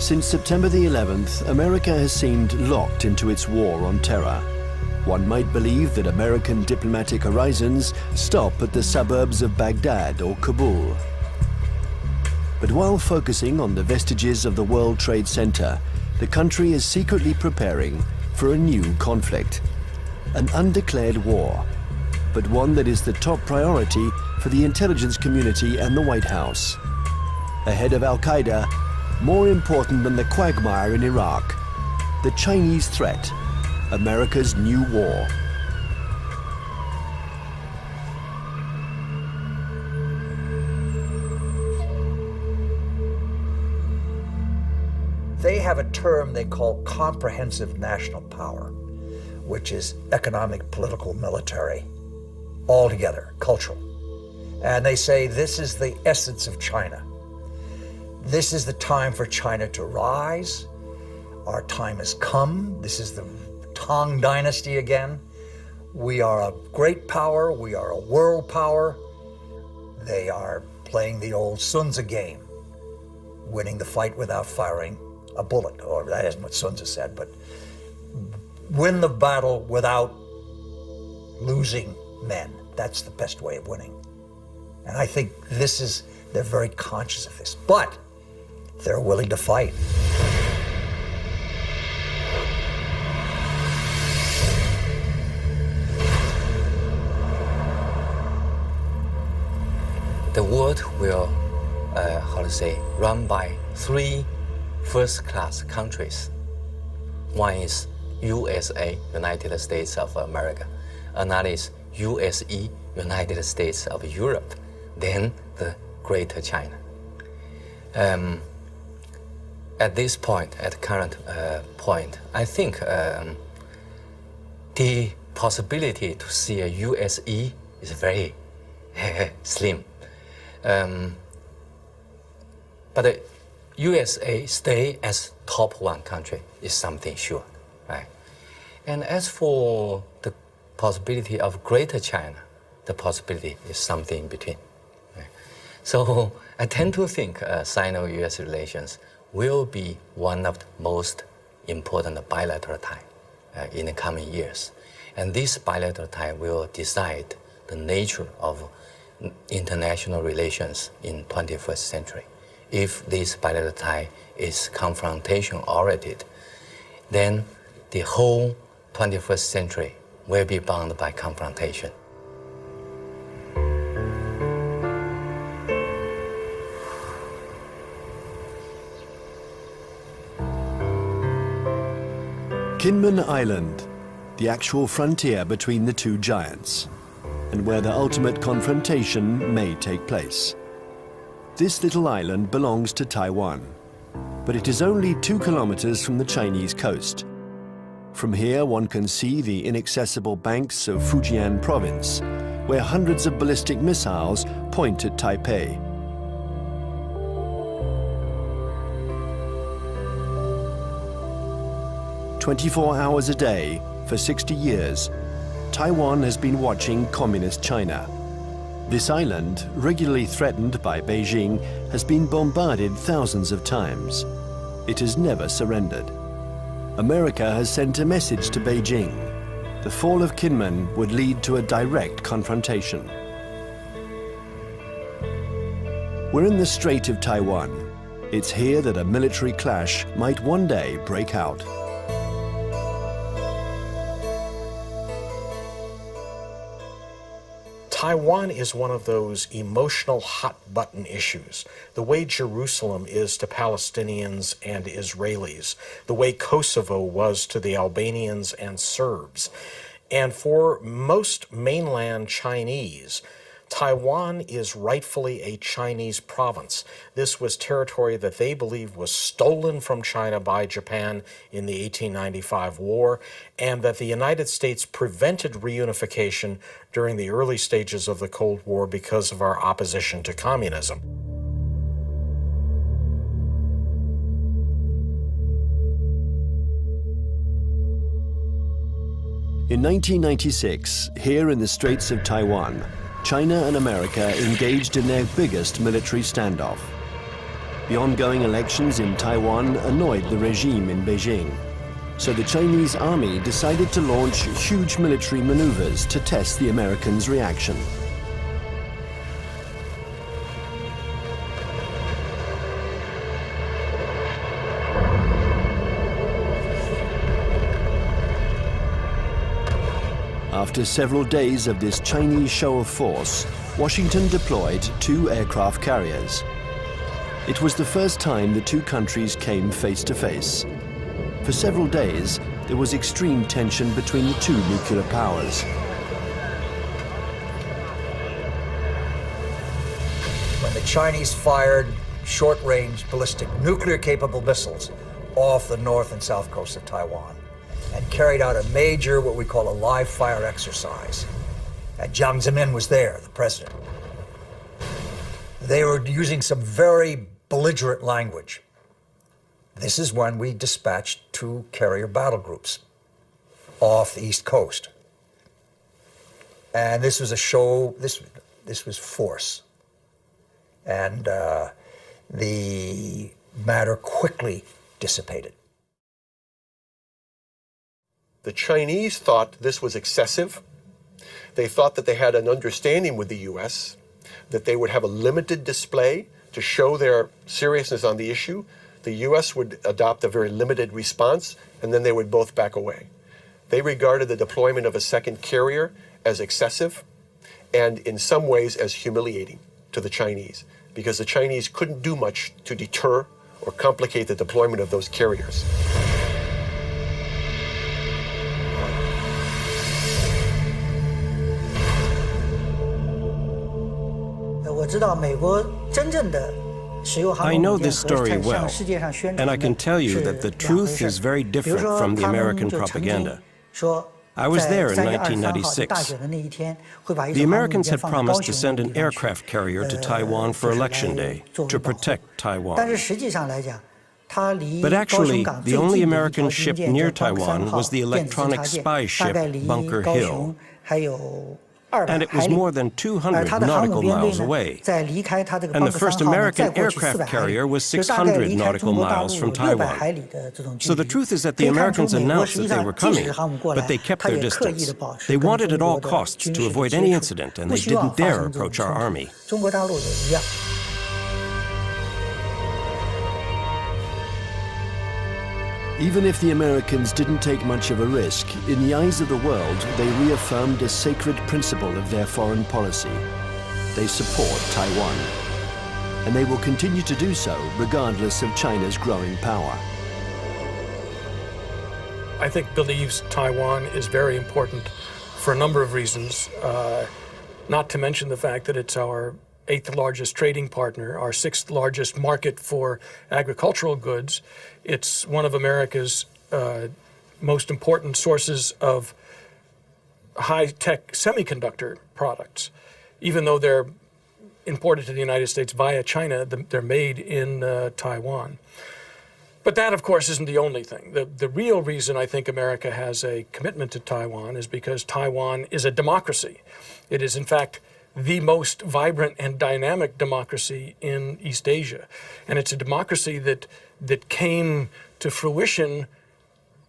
Since September the 11th, America has seemed locked into its war on terror. One might believe that American diplomatic horizons stop at the suburbs of Baghdad or Kabul. But while focusing on the vestiges of the World Trade Center, the country is secretly preparing for a new conflict, an undeclared war, but one that is the top priority for the intelligence community and the White House. Ahead of Al-Qaeda, more important than the quagmire in Iraq, the Chinese threat, America's new war. They have a term they call comprehensive national power, which is economic, political, military, all together, cultural. And they say this is the essence of China. This is the time for China to rise. Our time has come. This is the Tang Dynasty again. We are a great power. We are a world power. They are playing the old Sun Tzu game, winning the fight without firing a bullet, or that isn't what Sun Tzu said, but win the battle without losing men. That's the best way of winning. And I think they're very conscious of this, but they're willing to fight. The world will, run by three first-class countries. One is USA, United States of America. Another is USE, United States of Europe. Then the Greater China. At this point, at the current point, I think the possibility to see a USE is very slim. But the USA stay as top one country is something sure, right? And as for the possibility of Greater China, the possibility is something in between. Right? So I tend to think Sino-US relations will be one of the most important bilateral ties in the coming years. And this bilateral tie will decide the nature of international relations in 21st century. If this bilateral tie is confrontation-oriented, then the whole 21st century will be bound by confrontation. Kinmen Island, the actual frontier between the two giants, and where the ultimate confrontation may take place. This little island belongs to Taiwan, but it is only 2 kilometers from the Chinese coast. From here, one can see the inaccessible banks of Fujian province, where hundreds of ballistic missiles point at Taipei. "24 hours a day, for 60 years, Taiwan has been watching Communist China. This island, regularly threatened by Beijing, has been bombarded thousands of times. It has never surrendered. America has sent a message to Beijing. The fall of Kinmen would lead to a direct confrontation. We're in the Strait of Taiwan. It's here that a military clash might one day break out. Taiwan is one of those emotional hot-button issues, the way Jerusalem is to Palestinians and Israelis, the way Kosovo was to the Albanians and Serbs. And for most mainland Chinese, Taiwan is rightfully a Chinese province. This was territory that they believe was stolen from China by Japan in the 1895 war, and that the United States prevented reunification during the early stages of the Cold War because of our opposition to communism. In 1996, here in the Straits of Taiwan, China and America engaged in their biggest military standoff. The ongoing elections in Taiwan annoyed the regime in Beijing. So the Chinese army decided to launch huge military maneuvers to test the Americans' reaction. After several days of this Chinese show of force, Washington deployed 2 aircraft carriers. It was the first time the two countries came face to face. For several days, there was extreme tension between the two nuclear powers. When the Chinese fired short-range ballistic nuclear-capable missiles off the north and south coast of Taiwan and carried out a major, what we call a live-fire exercise. And Jiang Zemin was there, the president. They were using some very belligerent language. This is when we dispatched 2 carrier battle groups off the East Coast. And this was a show, this was force. And the matter quickly dissipated. The Chinese thought this was excessive. They thought that they had an understanding with the U.S., that they would have a limited display to show their seriousness on the issue. The U.S. would adopt a very limited response, and then they would both back away. They regarded the deployment of a second carrier as excessive and in some ways as humiliating to the Chinese, because the Chinese couldn't do much to deter or complicate the deployment of those carriers. I know this story well, and I can tell you that the truth is very different from the American propaganda. I was there in 1996. The Americans had promised to send an aircraft carrier to Taiwan for Election Day to protect Taiwan. But actually, the only American ship near Taiwan was the electronic spy ship Bunker Hill. And it was more than 200 nautical miles away. And the first American aircraft carrier was 600 nautical miles from Taiwan. So the truth is that the Americans announced that they were coming, but they kept their distance. They wanted at all costs to avoid any incident, and they didn't dare approach our army. Even if the Americans didn't take much of a risk, in the eyes of the world, they reaffirmed a sacred principle of their foreign policy. They support Taiwan. And they will continue to do so, regardless of China's growing power. I think believes Taiwan is very important for a number of reasons, not to mention the fact that it's our 8th largest trading partner, our 6th largest market for agricultural goods. It's one of America's most important sources of high-tech semiconductor products. Even though they're imported to the United States via China, they're made in Taiwan. But that, of course, isn't the only thing. The real reason I think America has a commitment to Taiwan is because Taiwan is a democracy. It is, in fact, the most vibrant and dynamic democracy in East Asia. And it's a democracy that came to fruition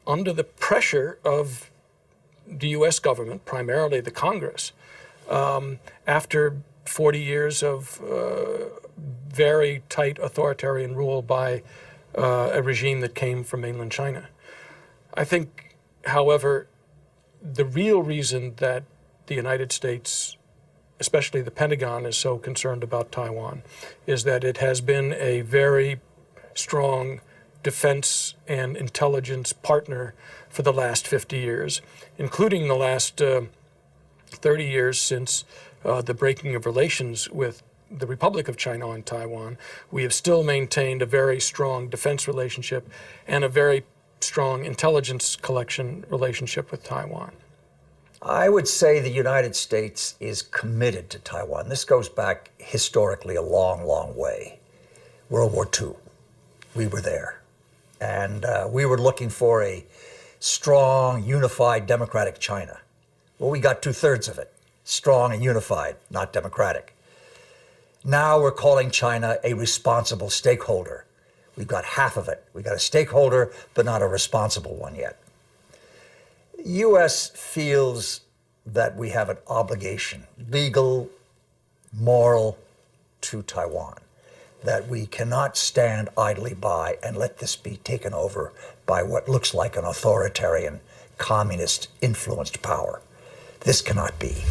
under the pressure of the U.S. government, primarily the Congress, after 40 years of very tight authoritarian rule by a regime that came from mainland China. I think, however, the real reason that the United States, especially the Pentagon, is so concerned about Taiwan is that it has been a very strong defense and intelligence partner for the last 50 years, including the last 30 years since the breaking of relations with the Republic of China on Taiwan. We have still maintained a very strong defense relationship and a very strong intelligence collection relationship with Taiwan. I would say the United States is committed to Taiwan. This goes back historically a long, long way. World War II, we were there. And we were looking for a strong, unified, democratic China. Well, we got 2/3 of it. Strong and unified, not democratic. Now we're calling China a responsible stakeholder. We've got half of it. We've got a stakeholder, but not a responsible one yet. The U.S. feels that we have an obligation, legal, moral, to Taiwan, that we cannot stand idly by and let this be taken over by what looks like an authoritarian, communist-influenced power. This cannot be.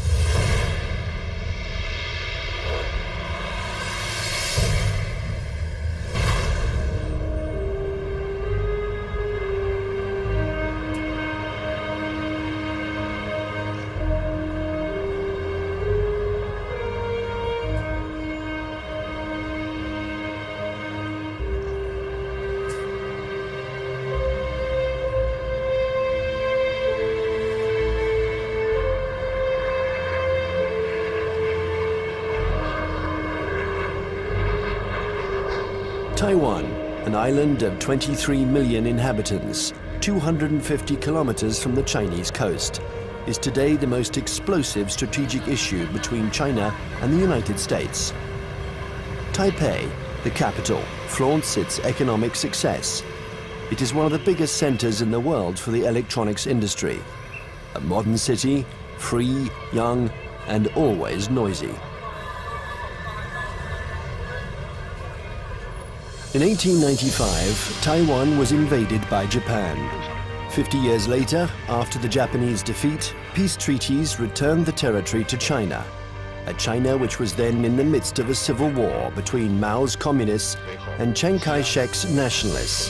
Taiwan, an island of 23 million inhabitants, 250 kilometers from the Chinese coast, is today the most explosive strategic issue between China and the United States. Taipei, the capital, flaunts its economic success. It is one of the biggest centers in the world for the electronics industry. A modern city, free, young, and always noisy. In 1895, Taiwan was invaded by Japan. 50 years later, after the Japanese defeat, peace treaties returned the territory to China, a China which was then in the midst of a civil war between Mao's communists and Chiang Kai-shek's nationalists.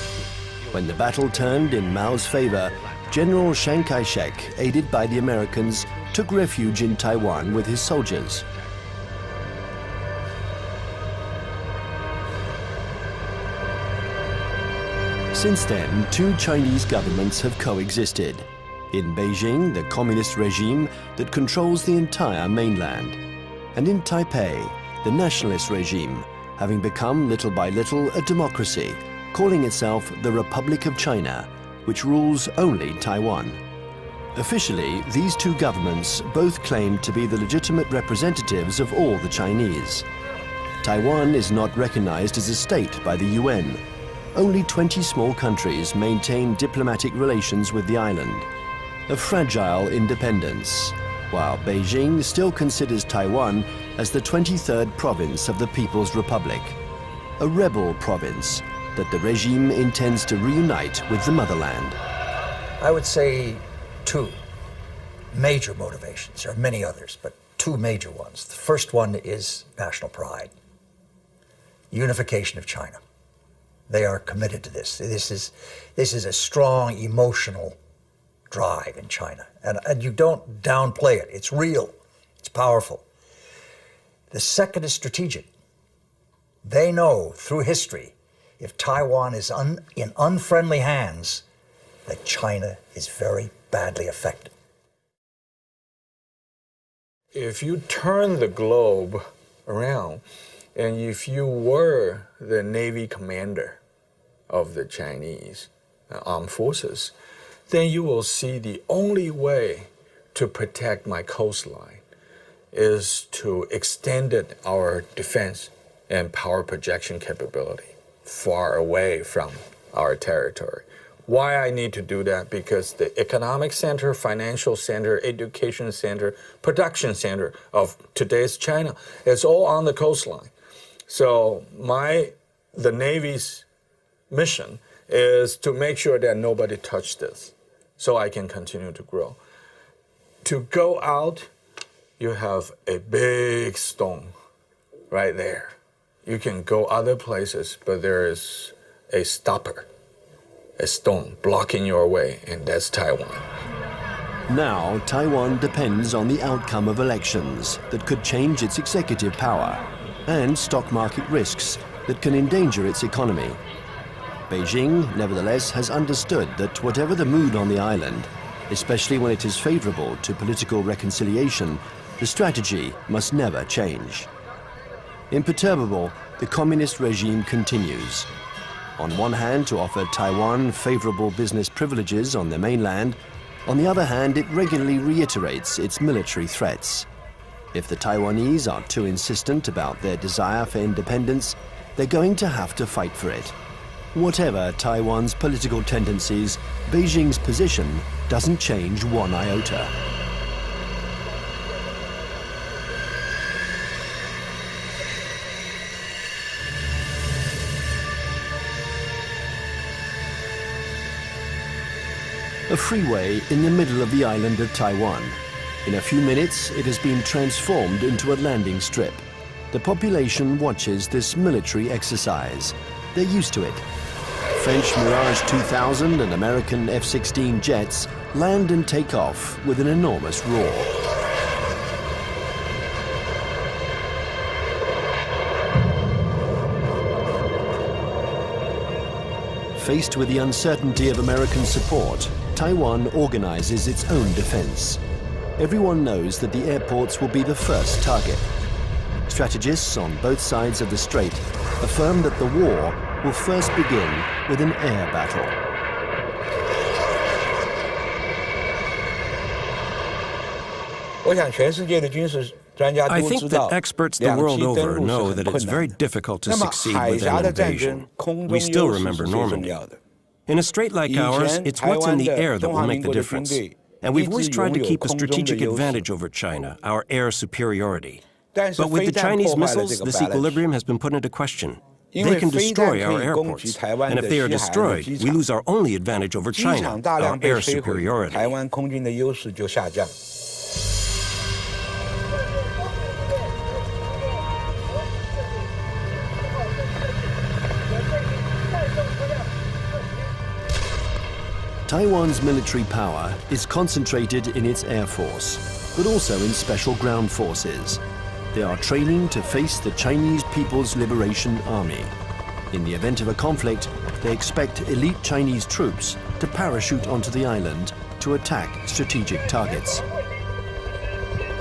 When the battle turned in Mao's favor, General Chiang Kai-shek, aided by the Americans, took refuge in Taiwan with his soldiers. Since then, two Chinese governments have coexisted. In Beijing, the communist regime that controls the entire mainland. And in Taipei, the nationalist regime, having become little by little a democracy, calling itself the Republic of China, which rules only Taiwan. Officially, these two governments both claim to be the legitimate representatives of all the Chinese. Taiwan is not recognized as a state by the UN. Only 20 small countries maintain diplomatic relations with the island. A fragile independence, while Beijing still considers Taiwan as the 23rd province of the People's Republic, a rebel province that the regime intends to reunite with the motherland. I would say two major motivations. There are many others, but two major ones. The first one is national pride, unification of China. They are committed to this. This is a strong emotional drive in China. And you don't downplay it. It's real. It's powerful. The second is strategic. They know through history, if Taiwan is in unfriendly hands, that China is very badly affected. If you turn the globe around, and if you were the Navy commander of the Chinese armed forces, then you will see the only way to protect my coastline is to extend our defense and power projection capability far away from our territory. Why I need to do that? Because the economic center, financial center, education center, production center of today's China is all on the coastline. So the Navy's mission is to make sure that nobody touched this so I can continue to grow. To go out, you have a big stone right there. You can go other places, but there is a stopper, a stone blocking your way, and that's Taiwan. Now, Taiwan depends on the outcome of elections that could change its executive power and stock market risks that can endanger its economy. Beijing, nevertheless, has understood that whatever the mood on the island, especially when it is favorable to political reconciliation, the strategy must never change. Imperturbable, the communist regime continues. On one hand, to offer Taiwan favorable business privileges on the mainland. On the other hand, it regularly reiterates its military threats. If the Taiwanese are too insistent about their desire for independence, they're going to have to fight for it. Whatever Taiwan's political tendencies, Beijing's position doesn't change one iota. A freeway in the middle of the island of Taiwan. In a few minutes, it has been transformed into a landing strip. The population watches this military exercise. They're used to it. French Mirage 2000 and American F-16 jets land and take off with an enormous roar. Faced with the uncertainty of American support, Taiwan organizes its own defense. Everyone knows that the airports will be the first target. Strategists on both sides of the strait affirm that the war will first begin with an air battle. I think that experts the world over know that it's very difficult to succeed with an invasion. We still remember Normandy. In a strait like ours, it's what's in the air that will make the difference. And we've always tried to keep a strategic advantage over China, our air superiority. But with the Chinese missiles, this equilibrium has been put into question. They can destroy our airports, and if they are destroyed, we lose our only advantage over China, our air superiority. Taiwan's military power is concentrated in its air force, but also in special ground forces. They are training to face the Chinese People's Liberation Army. In the event of a conflict, they expect elite Chinese troops to parachute onto the island to attack strategic targets.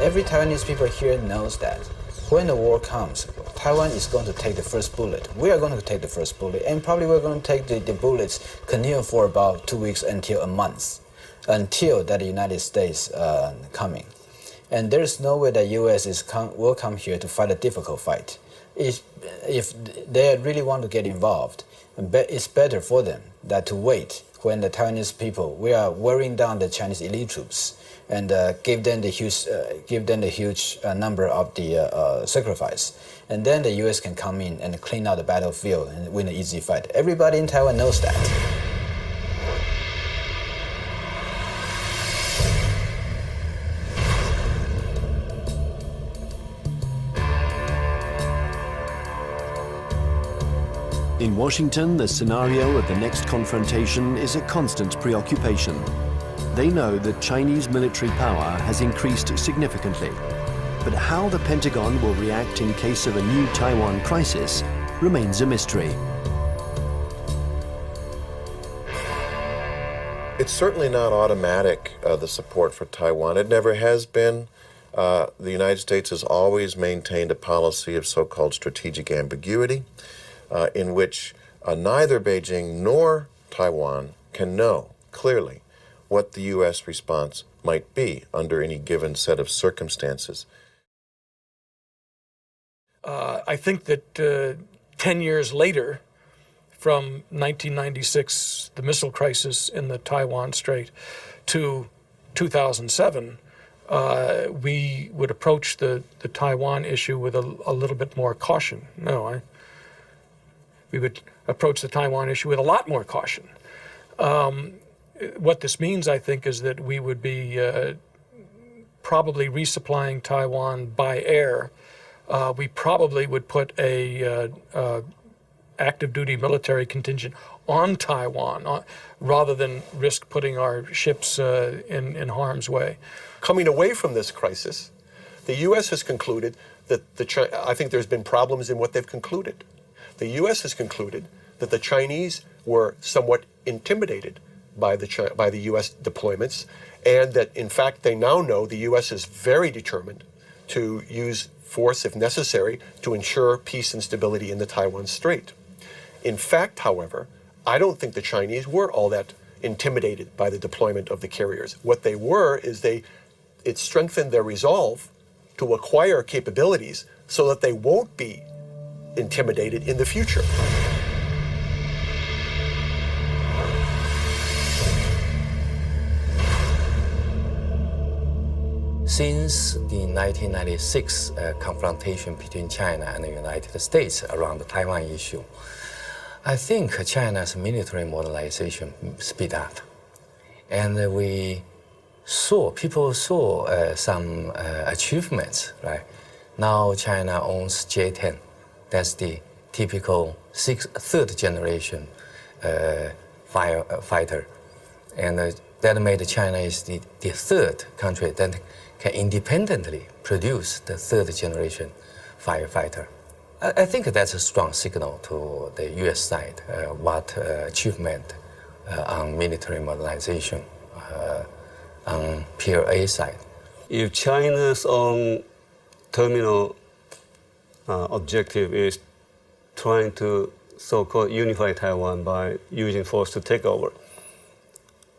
Every Taiwanese people here knows that when the war comes, Taiwan is going to take the first bullet. We are going to take the first bullet, and probably we're going to take the bullets continue for about 2 weeks until a month, until that the United States coming. And there's no way that U.S. will come here to fight a difficult fight. If they really want to get involved, it's better for them that to wait when the Taiwanese people, we are wearing down the Chinese elite troops and give them the huge number of the sacrifice. And then the U.S. can come in and clean out the battlefield and win an easy fight. Everybody in Taiwan knows that. In Washington, the scenario of the next confrontation is a constant preoccupation. They know that Chinese military power has increased significantly, but how the Pentagon will react in case of a new Taiwan crisis remains a mystery. It's certainly not automatic, the support for Taiwan. It never has been. The United States has always maintained a policy of so-called strategic ambiguity, in which neither Beijing nor Taiwan can know clearly what the U.S. response might be under any given set of circumstances. I think that 10 years later, from 1996, the missile crisis in the Taiwan Strait, to 2007, we would approach the Taiwan issue with a little bit more caution. We would approach the Taiwan issue with a lot more caution. What this means, I think, is that we would be probably resupplying Taiwan by air. We probably would put a active duty military contingent on Taiwan rather than risk putting our ships in harm's way. Coming away from this crisis, the U.S. has concluded that I think there's been problems in what they've concluded. The U.S. has concluded that the Chinese were somewhat intimidated by the U.S. deployments, and that, in fact, they now know the U.S. is very determined to use force, if necessary, to ensure peace and stability in the Taiwan Strait. In fact, however, I don't think the Chinese were all that intimidated by the deployment of the carriers. What they were is it strengthened their resolve to acquire capabilities so that they won't be intimidated in the future. Since the 1996 confrontation between China and the United States around the Taiwan issue, I think China's military modernization speed up. And people saw some achievements, right? Now China owns J-10. That's the typical third generation fighter. And that made China is the third country that can independently produce the third generation firefighter. I think that's a strong signal to the US side, what achievement on military modernization on PLA side. If China's own terminal objective is trying to so-called unify Taiwan by using force to take over,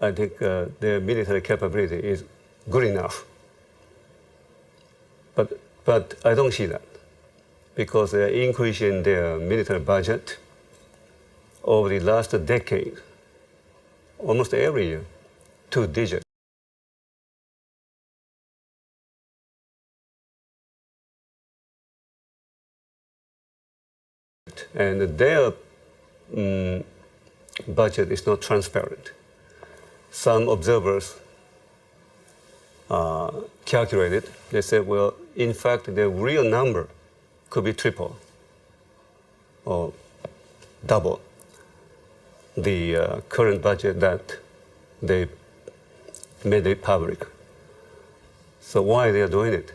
I think their military capability is good enough. But I don't see that, because they're increasing their military budget over the last decade, almost every year, 2 digits. And their budget is not transparent. Some observers calculated, they said, well, in fact, the real number could be triple or double the current budget that they made it public. So why they are doing it?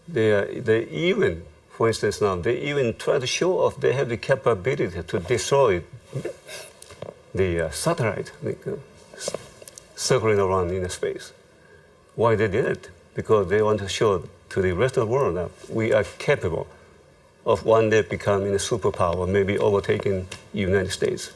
They even, for instance now, they even try to show off they have the capability to destroy the satellite circling around in space. Why they did it? Because they want to show to the rest of the world that we are capable of one day becoming a superpower, maybe overtaking the United States.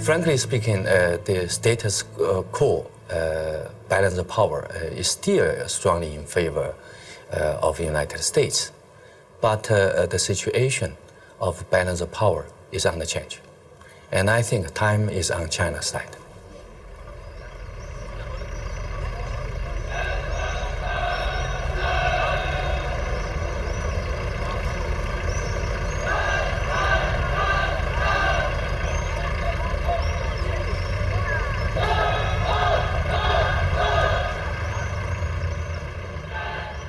Frankly speaking, the status quo balance of power is still strongly in favor of the United States. But the situation of balance of power is on the change. And I think time is on China's side.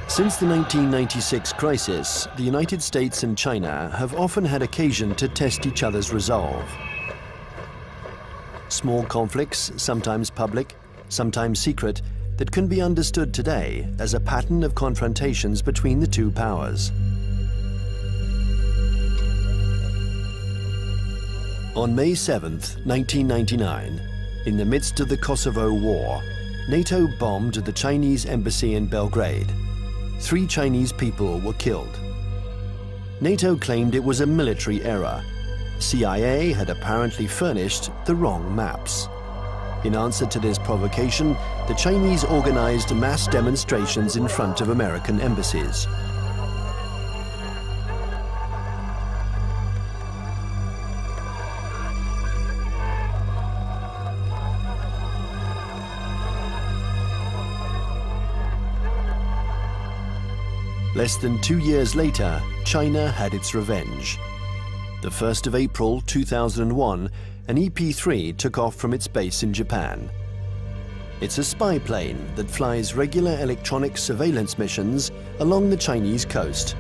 Since the 1996 crisis, the United States and China have often had occasion to test each other's resolve. Small conflicts, sometimes public, sometimes secret, that can be understood today as a pattern of confrontations between the two powers. On May 7th, 1999, in the midst of the Kosovo War, NATO bombed the Chinese embassy in Belgrade. 3 Chinese people were killed. NATO claimed it was a military error. CIA had apparently furnished the wrong maps. In answer to this provocation, the Chinese organized mass demonstrations in front of American embassies. Less than 2 years later, China had its revenge. The 1st of April 2001, an EP-3 took off from its base in Japan. It's a spy plane that flies regular electronic surveillance missions along the Chinese coast.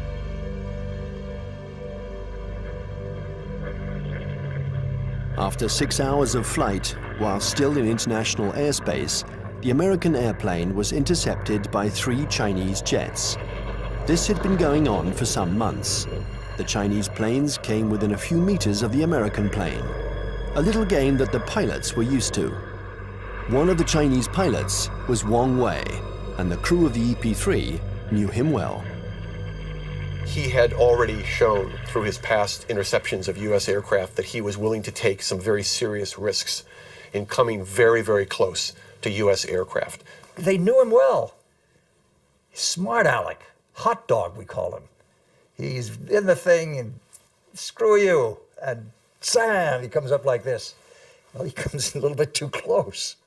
After 6 hours of flight, while still in international airspace, the American airplane was intercepted by 3 Chinese jets. This had been going on for some months. The Chinese planes came within a few meters of the American plane, a little game that the pilots were used to. One of the Chinese pilots was Wang Wei, and the crew of the EP-3 knew him well. He had already shown through his past interceptions of U.S. aircraft that he was willing to take some very serious risks in coming very, very close to U.S. aircraft. They knew him well. Smart Alec, hot dog we call him. He's in the thing and screw you, and Sam, he comes up like this. Well, he comes a little bit too close.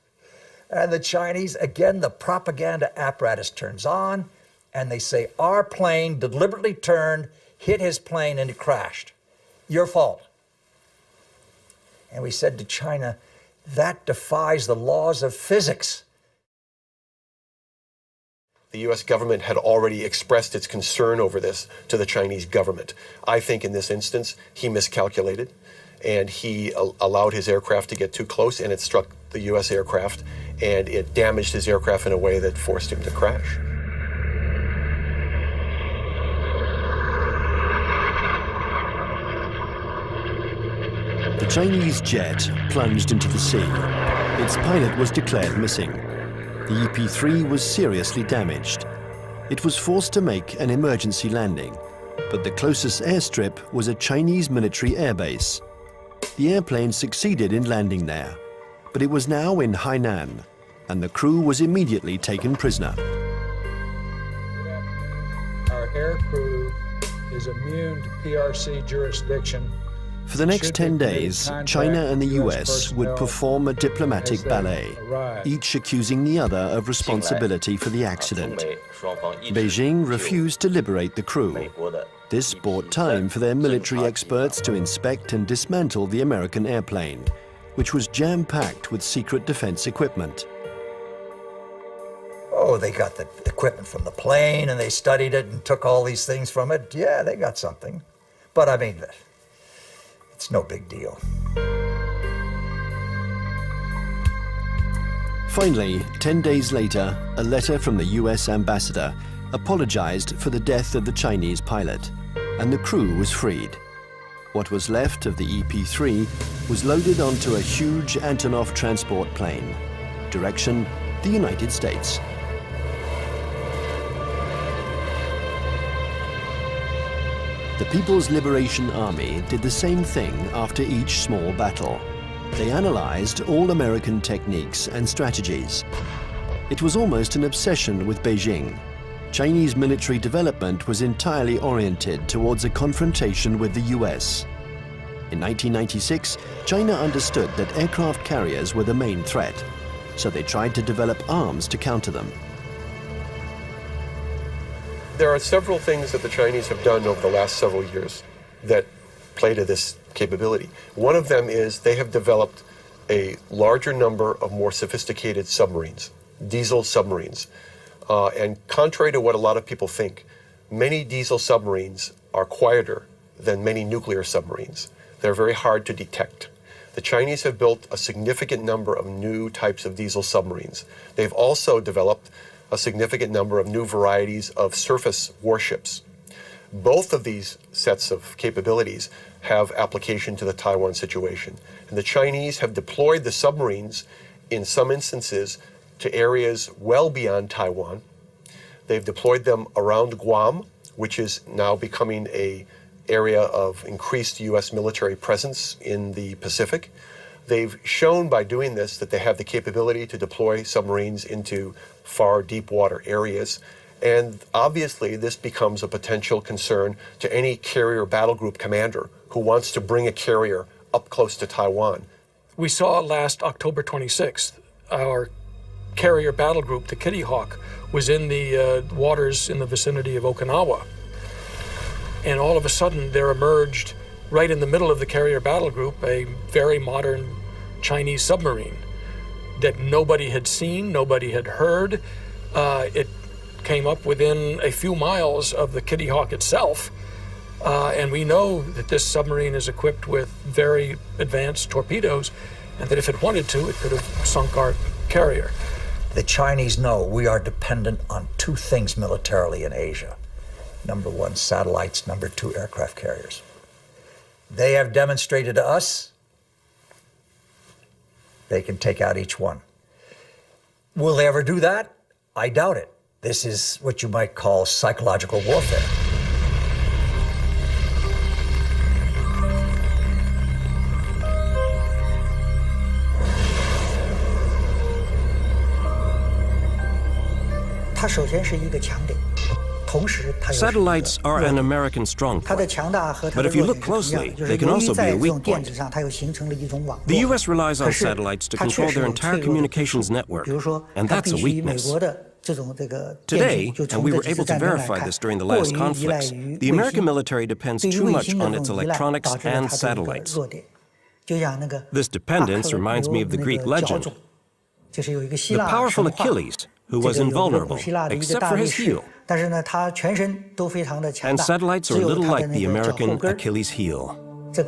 And the Chinese, again, the propaganda apparatus turns on, and they say, our plane deliberately turned, hit his plane, and it crashed. Your fault. And we said to China, that defies the laws of physics. The U.S. government had already expressed its concern over this to the Chinese government. I think in this instance, he miscalculated, and he allowed his aircraft to get too close, and it struck the U.S. aircraft, and it damaged his aircraft in a way that forced him to crash. The Chinese jet plunged into the sea. Its pilot was declared missing. The EP-3 was seriously damaged. It was forced to make an emergency landing, but the closest airstrip was a Chinese military airbase. The airplane succeeded in landing there, but it was now in Hainan, and the crew was immediately taken prisoner. Our air crew is immune to PRC jurisdiction. For the next 10 days, China and the US would perform a diplomatic ballet, each accusing the other of responsibility for the accident. Beijing refused to liberate the crew. This bought time for their military experts to inspect and dismantle the American airplane, which was jam-packed with secret defense equipment. Oh, they got the equipment from the plane, and they studied it and took all these things from it. Yeah, they got something. But I mean, it's no big deal. Finally, 10 days later, a letter from the US ambassador apologized for the death of the Chinese pilot, and the crew was freed. What was left of the EP-3 was loaded onto a huge Antonov transport plane. Direction, the United States. The People's Liberation Army did the same thing after each small battle. They analyzed all American techniques and strategies. It was almost an obsession with Beijing. Chinese military development was entirely oriented towards a confrontation with the US. In 1996, China understood that aircraft carriers were the main threat, so they tried to develop arms to counter them. There are several things that the Chinese have done over the last several years that play to this capability. One of them is they have developed a larger number of more sophisticated submarines, diesel submarines. And contrary to what a lot of people think, many diesel submarines are quieter than many nuclear submarines. They're very hard to detect. The Chinese have built a significant number of new types of diesel submarines. They've also developed a significant number of new varieties of surface warships. Both of these sets of capabilities have application to the Taiwan situation. And the Chinese have deployed the submarines in some instances to areas well beyond Taiwan. They've deployed them around Guam, which is now becoming an area of increased U.S. military presence in the Pacific. They've shown by doing this that they have the capability to deploy submarines into far deep water areas. And obviously this becomes a potential concern to any carrier battle group commander who wants to bring a carrier up close to Taiwan. We saw last October 26th, our carrier battle group, the Kitty Hawk, was in the waters in the vicinity of Okinawa. And all of a sudden there emerged right in the middle of the carrier battle group, a very modern Chinese submarine that nobody had seen, nobody had heard. It came up within a few miles of the Kitty Hawk itself. And we know that this submarine is equipped with very advanced torpedoes, and that if it wanted to, it could have sunk our carrier. The Chinese know we are dependent on two things militarily in Asia. Number one, satellites. Number two, aircraft carriers. They have demonstrated to us they can take out each one. Will they ever do that? I doubt it. This is what you might call psychological warfare. Satellites are an American strong point. But if you look closely, they can also be a weak point. The U.S. relies on satellites to control their entire communications network, and that's a weakness. Today, and we were able to verify this during the last conflicts, the American military depends too much on its electronics and satellites. This dependence reminds me of the Greek legend. The powerful Achilles, who was invulnerable, except for his heel. And satellites are a little like the American Achilles heel. The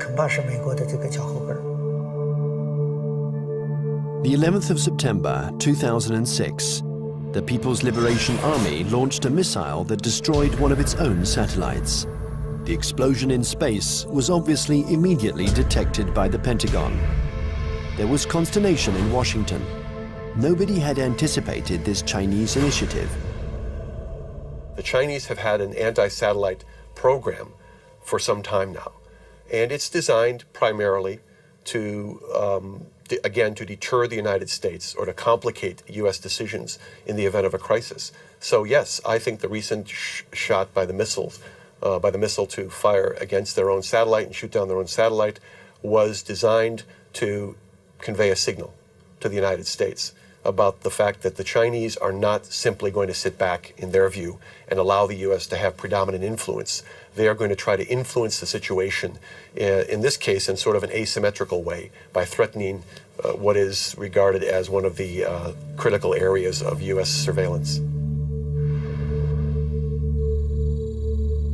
11th of September 2006, the People's Liberation Army launched a missile that destroyed one of its own satellites. The explosion in space was obviously immediately detected by the Pentagon. There was consternation in Washington. Nobody had anticipated this Chinese initiative. The Chinese have had an anti-satellite program for some time now, and it's designed primarily to, again, to deter the United States or to complicate U.S. decisions in the event of a crisis. So yes, I think the recent shot by the missile to fire against their own satellite and shoot down their own satellite was designed to convey a signal to the United States about the fact that the Chinese are not simply going to sit back, in their view, and allow the U.S. to have predominant influence. They are going to try to influence the situation, in this case, in sort of an asymmetrical way, by threatening what is regarded as one of the critical areas of U.S. surveillance.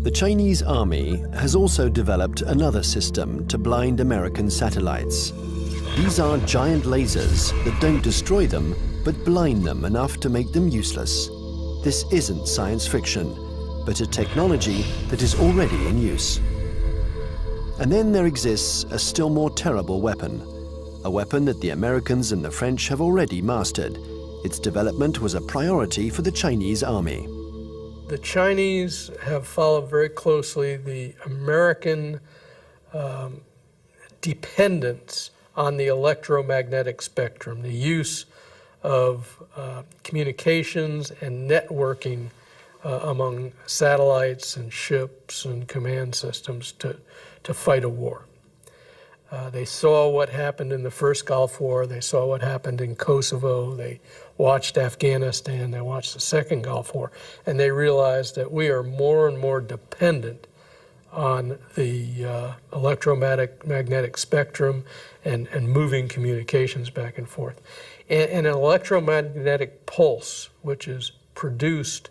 The Chinese army has also developed another system to blind American satellites. These are giant lasers that don't destroy them, but blind them enough to make them useless. This isn't science fiction, but a technology that is already in use. And then there exists a still more terrible weapon, a weapon that the Americans and the French have already mastered. Its development was a priority for the Chinese army. The Chinese have followed very closely the American dependence on the electromagnetic spectrum, the use of communications and networking among satellites and ships and command systems to fight a war. They saw what happened in the first Gulf War, they saw what happened in Kosovo, they watched Afghanistan, they watched the second Gulf War, and they realized that we are more and more dependent on the electromagnetic spectrum and moving communications back and forth. And an electromagnetic pulse, which is produced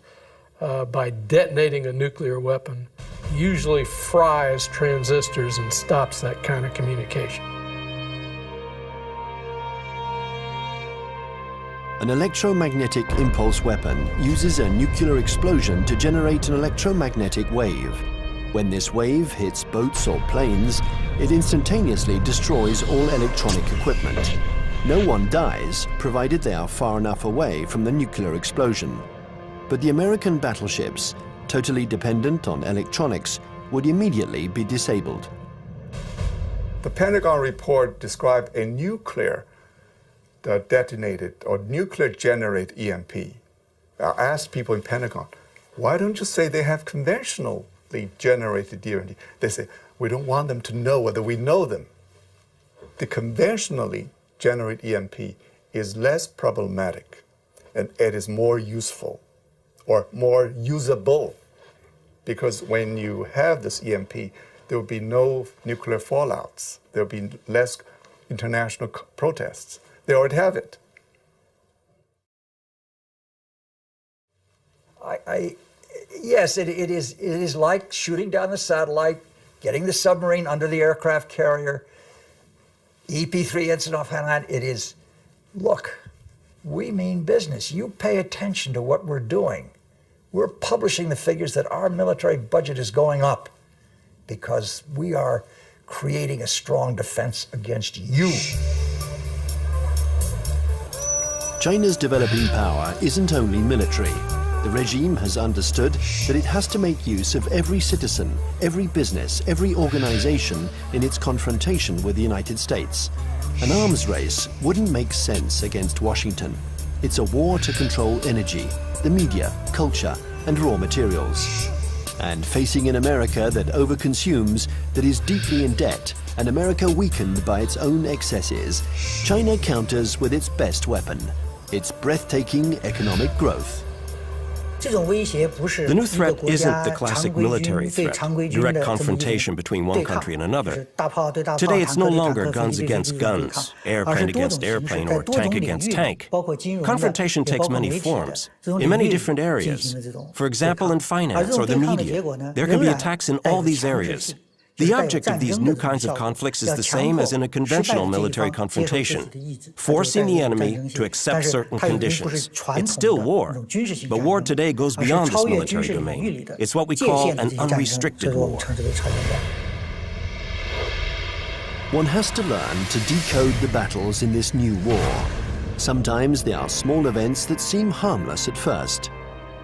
by detonating a nuclear weapon, usually fries transistors and stops that kind of communication. An electromagnetic impulse weapon uses a nuclear explosion to generate an electromagnetic wave. When this wave hits boats or planes, it instantaneously destroys all electronic equipment. No one dies, provided they are far enough away from the nuclear explosion. But the American battleships, totally dependent on electronics, would immediately be disabled. The Pentagon report described a nuclear detonated or nuclear generate EMP. I asked people in Pentagon, why don't you say they have conventionally generated EMP? They say, we don't want them to know whether we know them. The conventionally generated EMP is less problematic and it is more useful or more usable, because when you have this EMP, there would be no nuclear fallouts. There would be less international protests. They already have it. Yes, it is like shooting down the satellite, getting the submarine under the aircraft carrier, EP-3 incident off Hainan. It is, look, we mean business. You pay attention to what we're doing. We're publishing the figures that our military budget is going up because we are creating a strong defense against you. China's developing power isn't only military. The regime has understood that it has to make use of every citizen, every business, every organization in its confrontation with the United States. An arms race wouldn't make sense against Washington. It's a war to control energy, the media, culture, and raw materials. And facing an America that overconsumes, that is deeply in debt, an America weakened by its own excesses, China counters with its best weapon, its breathtaking economic growth. The new threat isn't the classic military threat, direct confrontation between one country and another. Today it's no longer guns against guns, airplane against airplane, or tank against tank. Confrontation takes many forms, in many different areas. For example, in finance or the media, there can be attacks in all these areas. The object of these new kinds of conflicts is the same as in a conventional military confrontation, forcing the enemy to accept certain conditions. It's still war, but war today goes beyond this military domain. It's what we call an unrestricted war. One has to learn to decode the battles in this new war. Sometimes they are small events that seem harmless at first.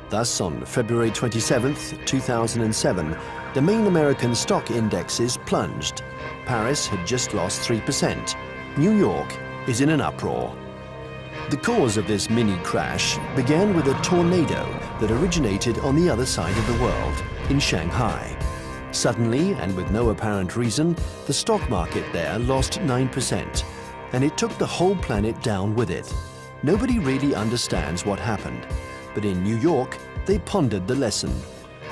Thus, on February 27, 2007, the main American stock indexes plunged. Paris had just lost 3%. New York is in an uproar. The cause of this mini crash began with a tornado that originated on the other side of the world, in Shanghai. Suddenly, and with no apparent reason, the stock market there lost 9%, and it took the whole planet down with it. Nobody really understands what happened, but in New York, they pondered the lesson.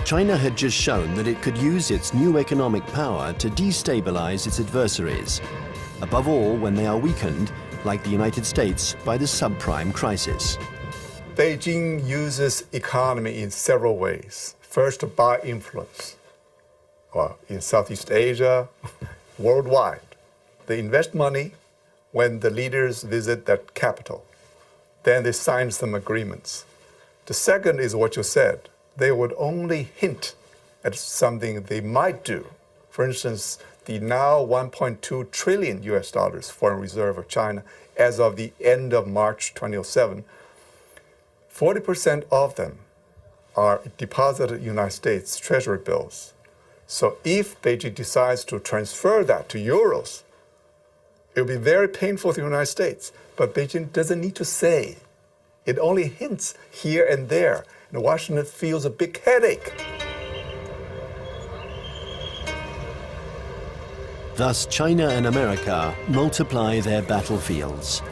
China had just shown that it could use its new economic power to destabilize its adversaries, above all when they are weakened, like the United States, by the subprime crisis. Beijing uses economy in several ways. First, by influence. Well, in Southeast Asia, worldwide. They invest money when the leaders visit that capital. Then they sign some agreements. The second is what you said. They would only hint at something they might do. For instance, the now 1.2 trillion US dollars foreign reserve of China as of the end of March 2007, 40% of them are deposited in United States Treasury bills. So if Beijing decides to transfer that to euros, it will be very painful to the United States. But Beijing doesn't need to say. It only hints here and there. And Washington feels a big headache. Thus, China and America multiply their battlefields.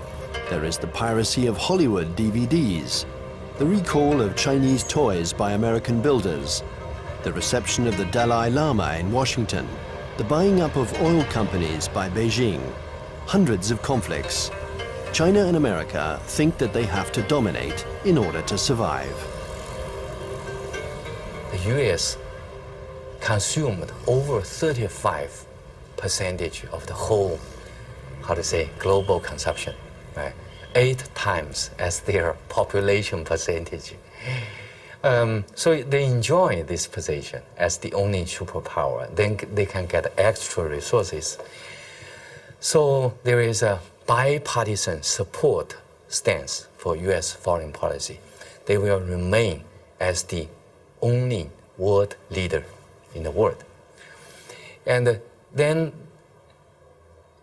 There is the piracy of Hollywood DVDs, the recall of Chinese toys by American builders, the reception of the Dalai Lama in Washington, the buying up of oil companies by Beijing, hundreds of conflicts. China and America think that they have to dominate in order to survive. The U.S. consumed over 35% of the whole, global consumption, right? 8 times as their population percentage. So they enjoy this position as the only superpower. Then they can get extra resources. So there is a bipartisan support stance for U.S. foreign policy. They will remain as the only world leader in the world. And then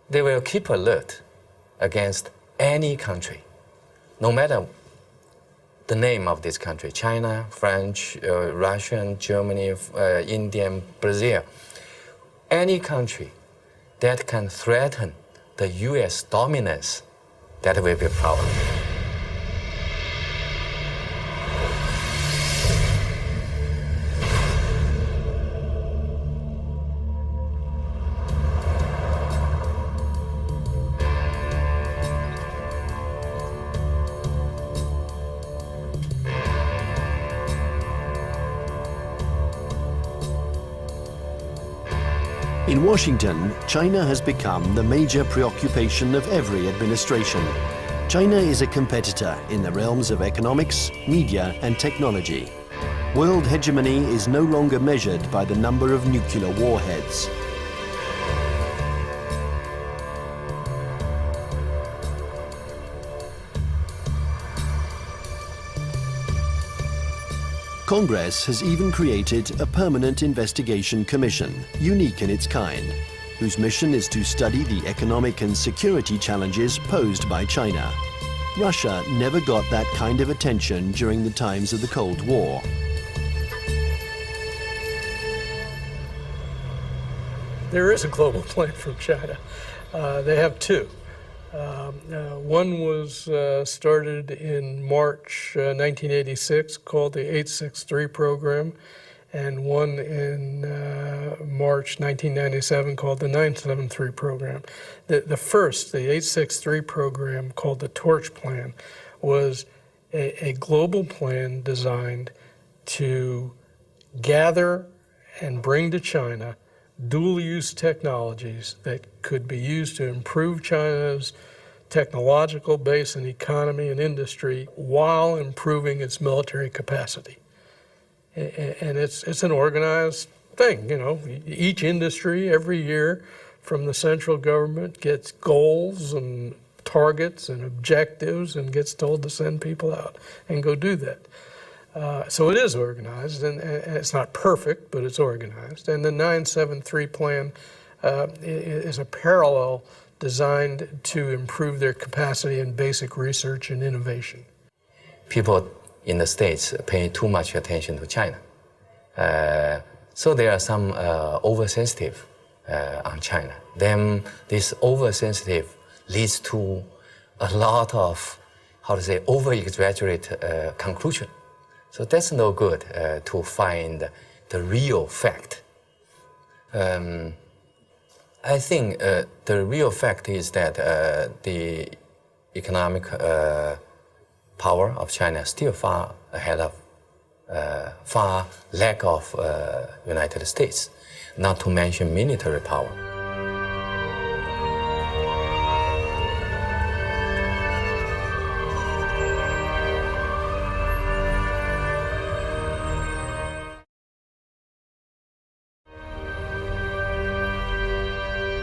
they will keep alert against any country, no matter the name of this country, China, French, Russian, Germany, India, Brazil, any country that can threaten the U.S. dominance, that will be a problem. In Washington, China has become the major preoccupation of every administration. China is a competitor in the realms of economics, media, and technology. World hegemony is no longer measured by the number of nuclear warheads. Congress has even created a permanent investigation commission, unique in its kind, whose mission is to study the economic and security challenges posed by China. Russia never got that kind of attention during the times of the Cold War. There is a global plan from China. They have two. One was started in March 1986, called the 863 program, and one in March 1997 called the 973 program. The first, the 863 program, called the Torch Plan, was a global plan designed to gather and bring to China dual-use technologies that could be used to improve China's technological base and economy and industry while improving its military capacity. And it's an organized thing, you know. Each industry every year from the central government gets goals and targets and objectives and gets told to send people out and go do that. So it is organized, and it's not perfect, but it's organized. And the 973 plan is a parallel designed to improve their capacity in basic research and innovation. People in the States pay too much attention to China. So there are some oversensitive on China. Then this oversensitive leads to a lot of, over-exaggerate conclusion. So that's no good to find the real fact. I think the real fact is that the economic power of China is still far ahead of, far lack of United States, not to mention military power.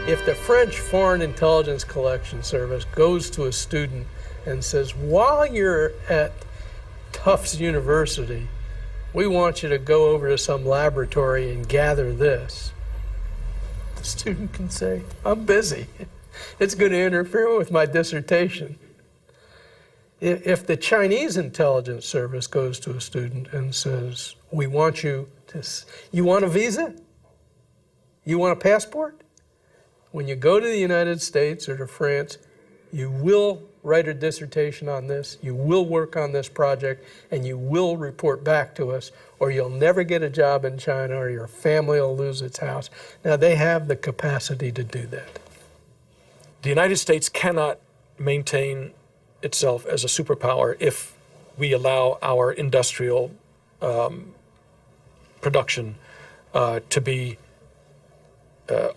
If the French Foreign Intelligence Collection Service goes to a student and says, while you're at Tufts University, we want you to go over to some laboratory and gather this, the student can say, I'm busy. It's going to interfere with my dissertation. If the Chinese intelligence service goes to a student and says, we want you to, you want a visa? You want a passport? When you go to the United States or to France, you will write a dissertation on this, you will work on this project, and you will report back to us, or you'll never get a job in China, or your family will lose its house. Now, they have the capacity to do that. The United States cannot maintain itself as a superpower if we allow our industrial production to be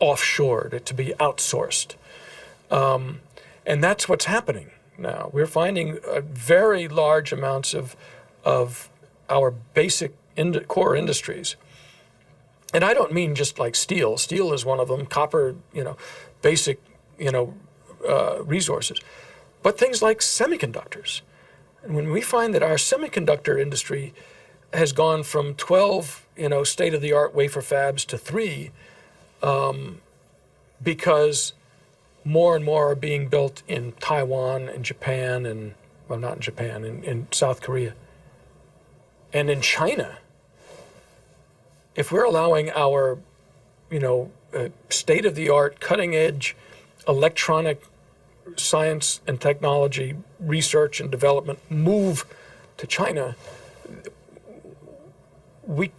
offshored, to be outsourced. And that's what's happening now. We're finding very large amounts of our basic core industries. And I don't mean just like steel. Steel is one of them, copper, basic, resources. But things like semiconductors. And when we find that our semiconductor industry has gone from 12, state-of-the-art wafer fabs to 3, because more and more are being built in Taiwan and Japan and, well, not in Japan, in South Korea. And in China, if we're allowing our, state-of-the-art, cutting-edge electronic science and technology research and development move to China, we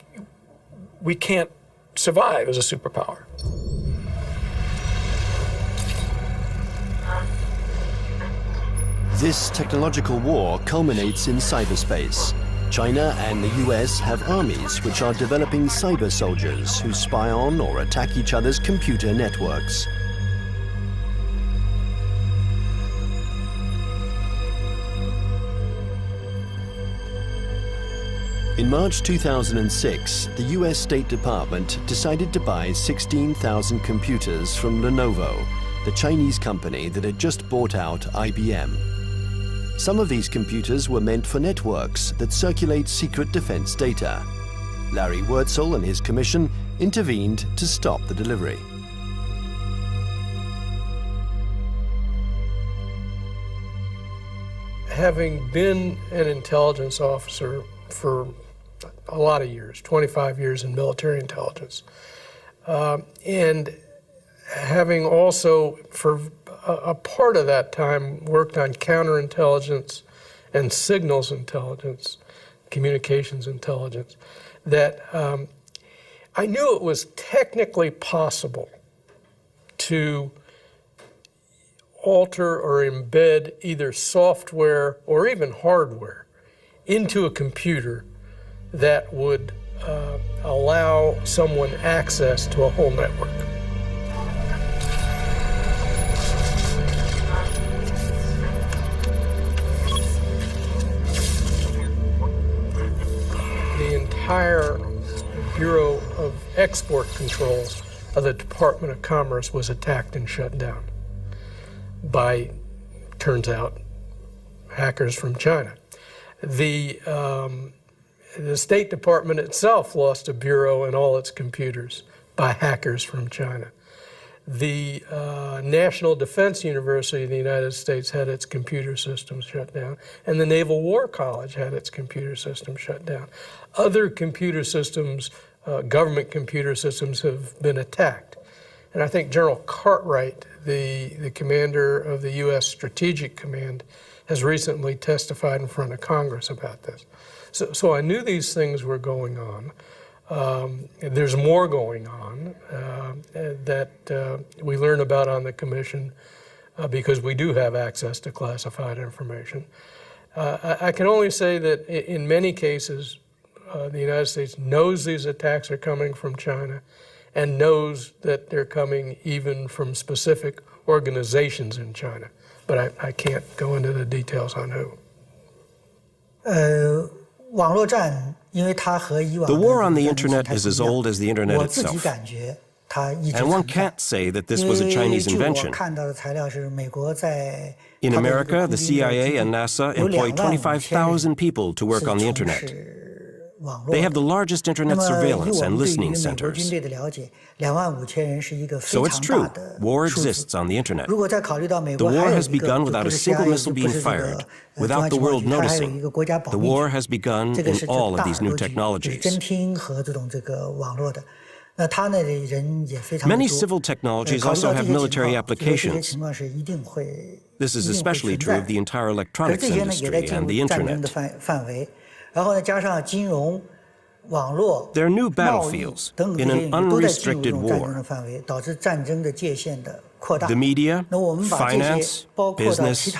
can't survive as a superpower. This technological war culminates in cyberspace. China and the US have armies which are developing cyber soldiers who spy on or attack each other's computer networks. In March 2006, the US State Department decided to buy 16,000 computers from Lenovo, the Chinese company that had just bought out IBM. Some of these computers were meant for networks that circulate secret defense data. Larry Wurtzel and his commission intervened to stop the delivery. Having been an intelligence officer for a lot of years, 25 years in military intelligence, and having also for a part of that time worked on counterintelligence and signals intelligence, communications intelligence, that I knew it was technically possible to alter or embed either software or even hardware into a computer that would allow someone access to a whole network. The entire Bureau of Export Controls of the Department of Commerce was attacked and shut down by, turns out, hackers from China. The State Department itself lost a bureau and all its computers by hackers from China. The National Defense University of the United States had its computer systems shut down, and the Naval War College had its computer system shut down. Other computer systems, government computer systems, have been attacked. And I think General Cartwright, the commander of the U.S. Strategic Command, has recently testified in front of Congress about this. So I knew these things were going on. There's more going on that we learn about on the Commission because we do have access to classified information. I can only say that in many cases, the United States knows these attacks are coming from China and knows that they're coming even from specific organizations in China. But I can't go into the details on who. The war on the internet is as old as the internet itself. And one can't say that this was a Chinese invention. In America, the CIA and NASA employ 25,000 people to work on the internet. They have the largest internet surveillance and listening centers. So it's true, war exists on the internet. The war has begun without a single missile being fired, without the world noticing. The war has begun in all of these new technologies. Many civil technologies also have military applications. This is especially true of the entire electronics industry and the internet. They're new battlefields in an unrestricted war. The media, finance, business,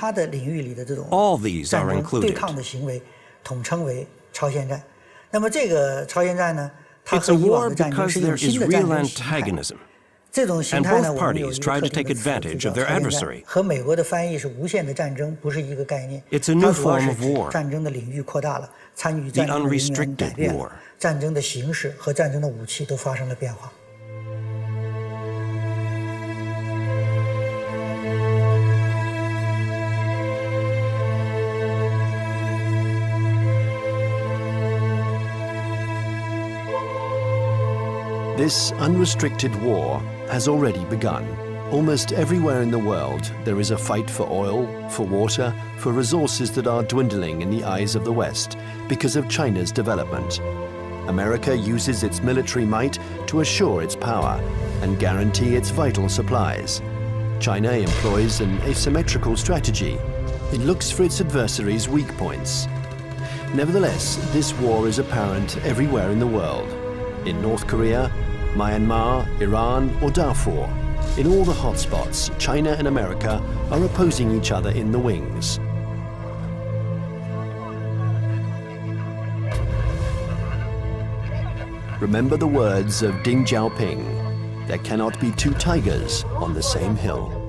all these are included. It's a war because there is real antagonism, and both parties try to take advantage of their adversary. It's a new form of war, the unrestricted war. This unrestricted war has already begun. Almost everywhere in the world, there is a fight for oil, for water, for resources that are dwindling in the eyes of the West because of China's development. America uses its military might to assure its power and guarantee its vital supplies. China employs an asymmetrical strategy. It looks for its adversaries' weak points. Nevertheless, this war is apparent everywhere in the world. In North Korea, Myanmar, Iran, or Darfur, in all the hotspots, China and America are opposing each other in the wings. remember the words of Deng Xiaoping: there cannot be two tigers on the same hill.